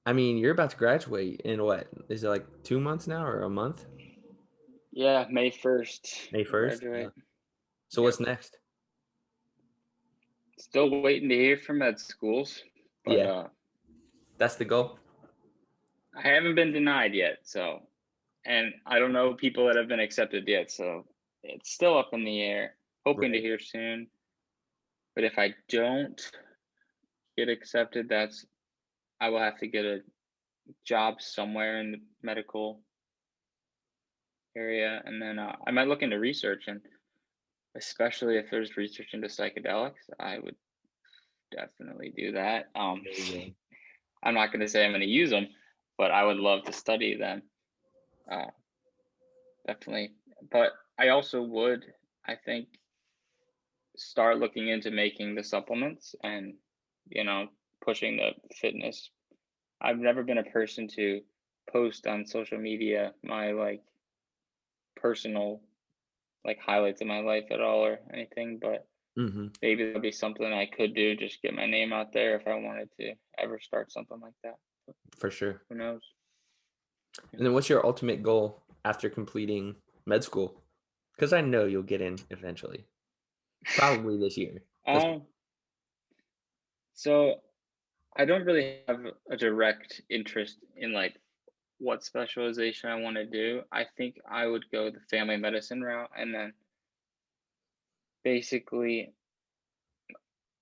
I mean you're about to graduate in what? Is it like 2 months now or a month? Yeah, May 1st, May 1st? Yeah. graduate. So Yep. what's next? Still waiting to hear from med schools, but Yeah, that's the goal. I haven't been denied yet. So, and I don't know people that have been accepted yet. So it's still up in the air. Hoping to Right. hear soon. But if I don't get accepted, I will have to get a job somewhere in the medical area, and then I might look into research, and especially if there's research into psychedelics, I would definitely do that. There you go. I'm not going to say I'm going to use them, but I would love to study them. Uh, Definitely. But I also would, I think, start looking into making the supplements and, you know, pushing the fitness. I've never been a person to post on social media my like personal like highlights of my life at all or anything, but Mhm. maybe that'll be something I could do, just get my name out there if I wanted to ever start something like that. For sure. Who knows? Yeah. And then what's your ultimate goal after completing med school? Because I know you'll get in eventually. Probably this year. Let's Um, so I don't really have a direct interest in like what specialization I want to do. I think I would go the family medicine route, and then basically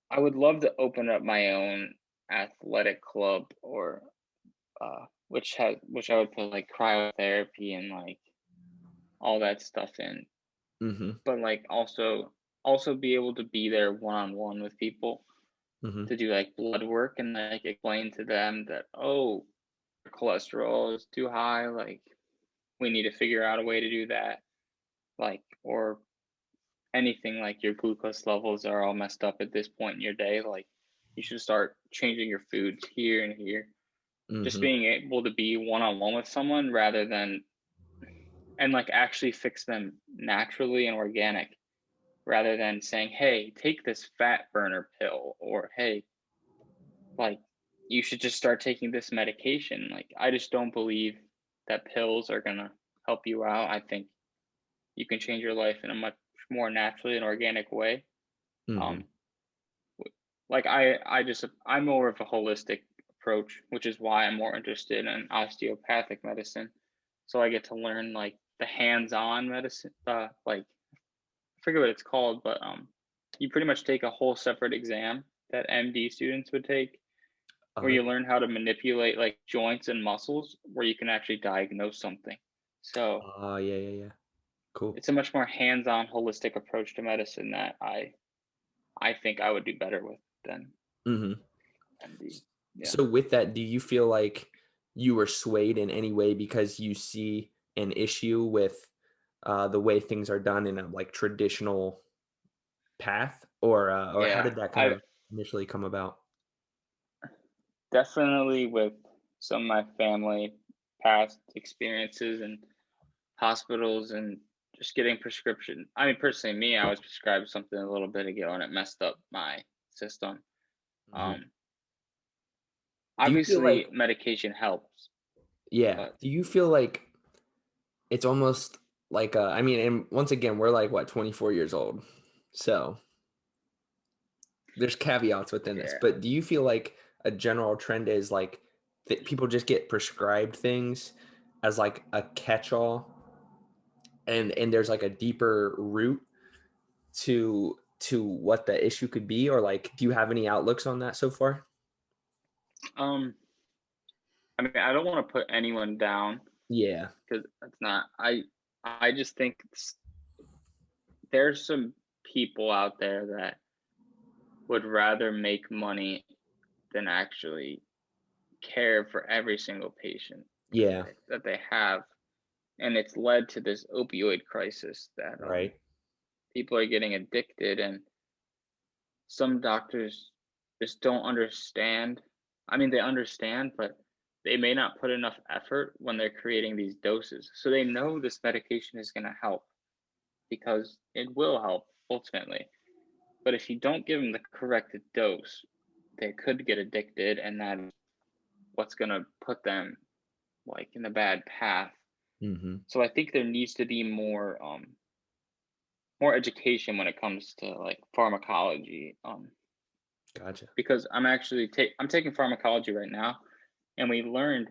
I would love to open up my own athletic club, or which I would put like cryotherapy and like all that stuff in, Mhm. but like also be able to be there one on one with people Mhm. to do like blood work and like explain to them that, oh, your cholesterol is too high, like we need to figure out a way to do that, like, or anything like your glucose levels are all messed up at this point in your day, like you should start changing your foods here and here. Just Mhm. being able to be one on one with someone rather than, and like actually fix them naturally and organic, rather than saying, hey, take this fat burner pill, or hey, like you should just start taking this medication. Like I just don't believe that pills are going to help you out. I think you can change your life in a much more naturally and organic way. um Mhm. like I'm more of a holistic approach, which is why I'm more interested in osteopathic medicine. So I get to learn like the hands-on medicine, like I forget what it's called, but you pretty much take a whole separate exam that MD students would take, where Uh-huh. you learn how to manipulate like joints and muscles, where you can actually diagnose something. So Oh, yeah. Cool. it's a much more hands-on, holistic approach to medicine that I I think I would do better with than Mm-hmm. MD. Yeah. So with that, do you feel like you were swayed in any way because you see an issue with the way things are done in a like traditional path, or how Yeah. did that kind I of initially come about? definitely with some of my family past experiences and hospitals and just getting prescription. I mean, personally, me, I was prescribed something a little bit ago and it messed up my system. Hmm. Um, Do you feel like, obviously, medication helps, yeah? but Do you feel like it's almost like I mean, and once again, we're like what 24 years old, so there's caveats within this. yeah, But do you feel like a general trend is like that people just get prescribed things as like a catch-all, and there's like a deeper root to what the issue could be, or like do you have any outlooks on that so far? um, I mean, I don't want to put anyone down Yeah. because it's not. I just think there's some people out there that would rather make money than actually care for every single patient Yeah. that they have, and it's led to this opioid crisis that Right. people are getting addicted, and some doctors just don't understand. I mean, they understand, but they may not put enough effort when they're creating these doses. So they know this medication is going to help because it will help ultimately. But if you don't give them the correct dose, they could get addicted, and that's what's going to put them like in a bad path. Mm-hmm. So I think there needs to be more education when it comes to like pharmacology. Gotcha. Because I'm taking pharmacology right now, and we learned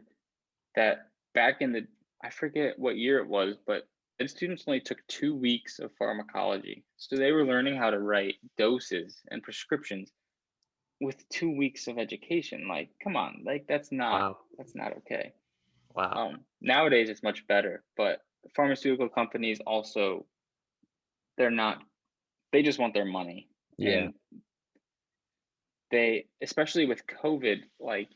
that back in the I forget what year it was, but the students only took 2 weeks of pharmacology, so they were learning how to write doses and prescriptions with 2 weeks of education. Like, come on, like Wow. that's not okay. Wow. Nowadays it's much better, but pharmaceutical companies also they're not they just want their money, Yeah. and they especially with COVID, like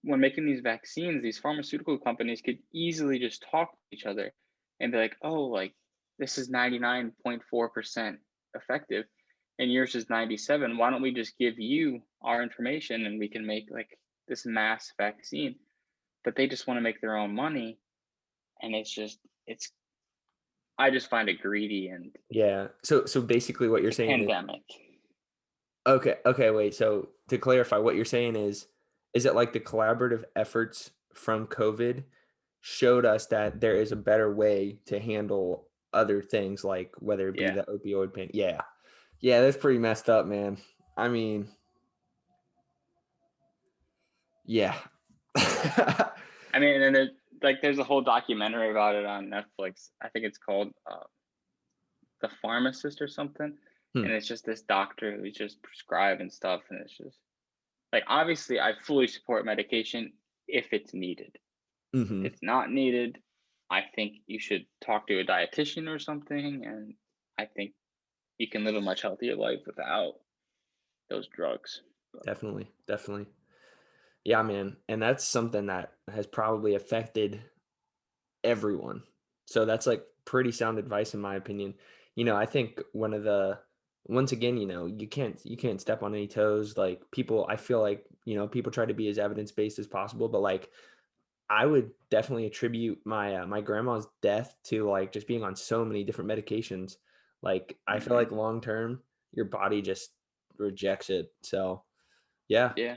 when making these vaccines, these pharmaceutical companies could easily just talk to each other and be like, oh, like this is 99.4% effective and yours is 97. Why don't we just give you our information and we can make like this mass vaccine? But they just want to make their own money. And it's, I just find it greedy and Yeah. So basically what it's you're a saying is, pandemic. okay, wait. So to clarify, what you're saying is it like the collaborative efforts from COVID showed us that there is a better way to handle other things, like whether it be Yeah. the opioid pain. Yeah. Yeah, that's pretty messed up, man. I mean, yeah. I mean, and then there's a whole documentary about it on Netflix. I think it's called The Pharmacist or something. Hmm. And it's just this doctor who's just prescribing stuff. And it's just like, obviously, I fully support medication if it's needed. Mhm. If it's not needed, I think you should talk to a dietitian or something. And I think you can live a much healthier life without those drugs. But Definitely, definitely. Yeah, man, and that's something that has probably affected everyone. So that's, like, pretty sound advice in my opinion. I think one of the once again, you can't step on any toes, like, people I feel like, people try to be as evidence-based as possible, but, like, I would definitely attribute my grandma's death to, like, just being on so many different medications. Like, I feel mhm. like long term, your body just rejects it. So, yeah, Yeah,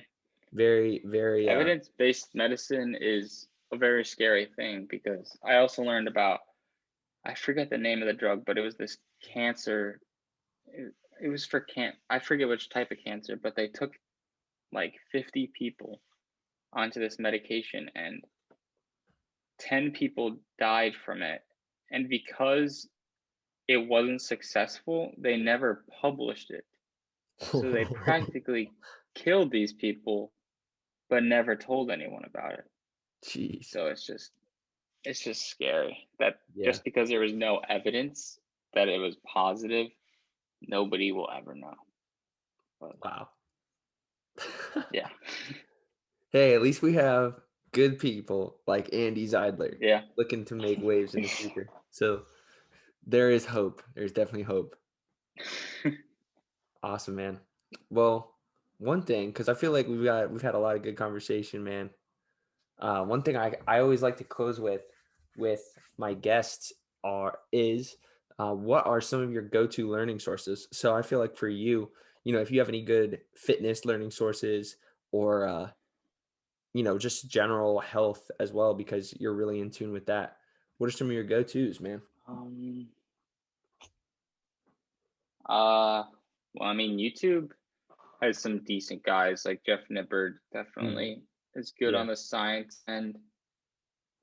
very, very, evidence-based medicine is a very scary thing because I also learned about I forget the name of the drug, but it was this cancer. It was for I forget which type of cancer, but they took like 50 people onto this medication and 10 people died from it. And because it wasn't successful, they never published it. So they practically killed these people, but never told anyone about it. Jeez. So it's just scary that Yeah. just because there was no evidence that it was positive, nobody will ever know. But Wow. yeah, Hey, at least we have good people like Andy Zeidler yeah. looking to make waves in the future. So there is hope. There's definitely hope. Awesome, man. Well, one thing, because I feel like we've had a lot of good conversation, man. One thing I always like to close with my guests is what are some of your go-to learning sources? So I feel like for you, if you have any good fitness learning sources or just general health as well, because you're really in tune with that. What are some of your go-tos, man? um. Uh. Well, I mean, YouTube has some decent guys like Jeff Nippard. Mhm. Definitely is good Yeah. on the science end.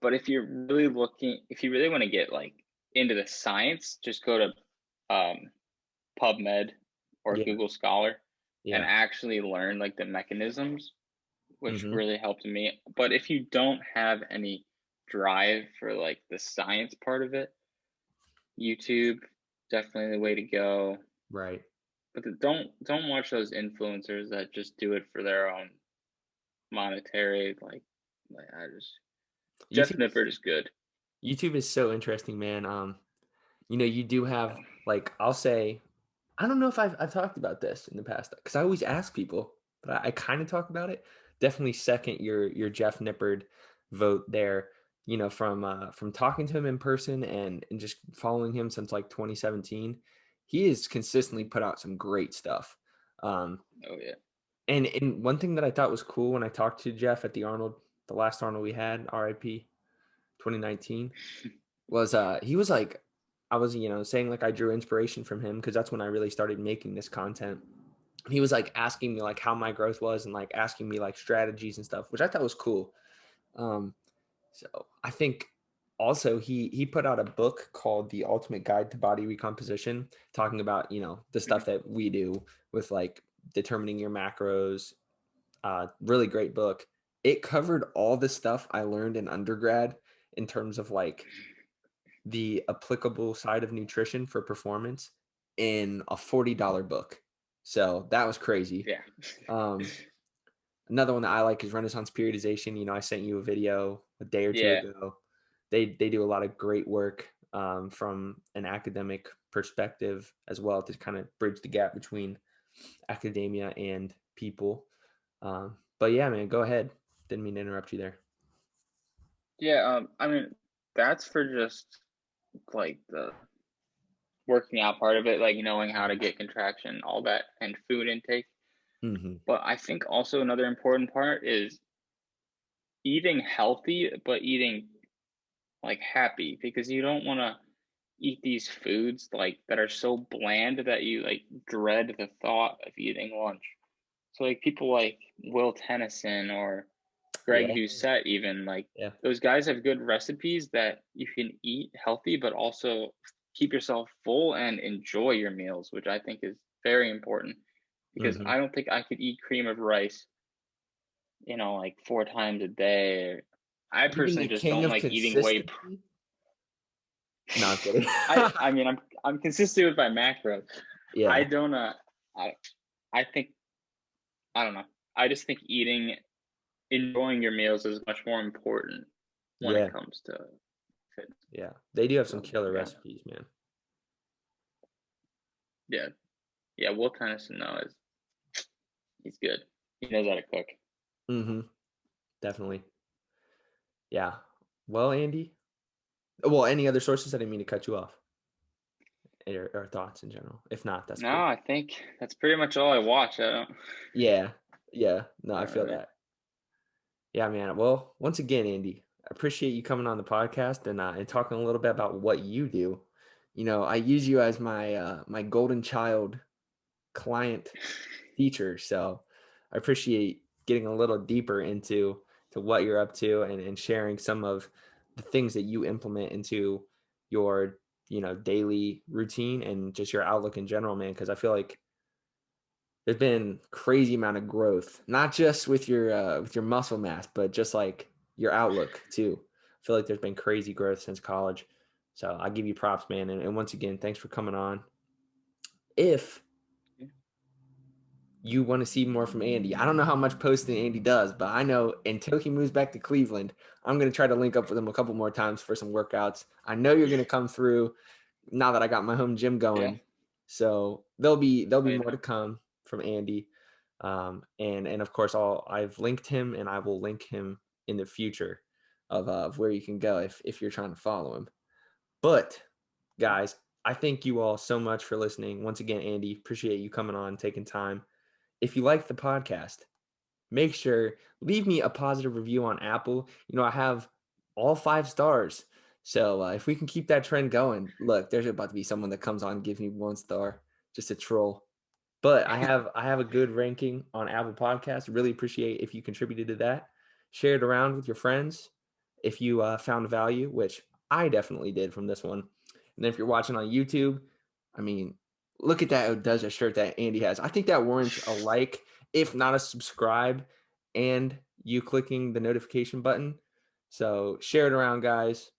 But if you really want to get like into the science, just go to PubMed or Yeah. Google Scholar and Yeah. actually learn like the mechanisms, which Hmm. really helped me. But if you don't have any drive for like the science part of it, YouTube definitely the way to go. Right. But don't watch those influencers that just do it for their own monetary like I just Jeff YouTube is Nippert is good. YouTube is so interesting, man. You do have, like, I'll say, I don't know if I've talked about this in the past because I always ask people, but I kind of talk about it. Definitely second your Jeff Nippard vote there. From talking to him in person and just following him since like 2017, he has consistently put out some great stuff. Um, Oh yeah. and one thing that I thought was cool when I talked to Jeff at the last Arnold we had, RIP 2019, was he was like, I was saying like I drew inspiration from him because that's when I really started making this content. He was like asking me like how my growth was and like asking me like strategies and stuff, which I thought was cool. um so I think also he put out a book called The Ultimate Guide to Body Recomposition, talking about the stuff Mhm. that we do with like determining your macros. Really great book. It covered all the stuff I learned in undergrad in terms of like the applicable side of nutrition for performance in a $40 book. So that was crazy. Yeah. Um, Another one that I like is Renaissance Periodization. I sent you a video a day or two Yeah. ago. They do a lot of great work from an academic perspective as well to kind of bridge the gap between academia and people. But yeah, man, go ahead. Didn't mean to interrupt you there. Yeah, I mean, that's for just like the working out part of it, like knowing how to get contraction, all that, and food intake. Hmm. But I think also another important part is eating healthy, but eating like happy, because you don't want to eat these foods like that are so bland that you like dread the thought of eating lunch. So like people like Will Tennyson or Greg Yeah, Doucette, even like yeah. those guys have good recipes that you can eat healthy, but also keep yourself full and enjoy your meals, which I think is very important because Hmm. I don't think I could eat cream of rice, like 4 times a day. I Even personally the just king don't of like eating way. consistency. No, I'm kidding. I mean I'm consistent with my macros. I Yeah, don't I I think I don't know. I just think enjoying your meals is much more important when it yeah, comes to fitness. yeah. They do have some So killer yeah, recipes, man. yeah, yeah. Will Tennyson though is he's good. He knows how to cook. Hmm. Definitely. Yeah. Well, Andy. Well, any other sources? I didn't mean to cut you off. Or thoughts in general. If not, that's No, cool. I think that's pretty much all I watch. Yeah. Yeah. No, I I don't feel really. that. Yeah, man. Well, once again, Andy, I appreciate you coming on the podcast and talking a little bit about what you do. I use you as my golden child client teacher, so I appreciate getting a little deeper into what you're up to and sharing some of the things that you implement into your daily routine and just your outlook in general, man. Because I feel like there's been crazy amount of growth, not just with your muscle mass, but just like your outlook too. I feel like there's been crazy growth since college. So I give you props, man. And once again, thanks for coming on. If you want to see more from Andy. I don't know how much posting Andy does, but I know until he moves back to Cleveland, I'm going to try to link up with him a couple more times for some workouts. I know you're going to come through now that I got my home gym going. Yeah. So there'll be Oh, more to come from Andy. And of course I've linked him, and I will link him in the future of where you can go if you're trying to follow him. But guys, I thank you all so much for listening. Once again, Andy, appreciate you coming on, taking time. If you like the podcast, make sure leave me a positive review on Apple. I have all 5 stars. So if we can keep that trend going, look, there's about to be someone that comes on and gives me 1 star, just a troll. But I have a good ranking on Apple Podcasts. Really appreciate if you contributed to that. Share it around with your friends if you found value, which I definitely did from this one. And then if you're watching on YouTube, I mean, look at that Odessa shirt that Andy has. I think that warrants a like, if not a subscribe, and you clicking the notification button. So share it around, guys.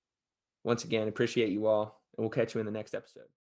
Once again, appreciate you all, and we'll catch you in the next episode.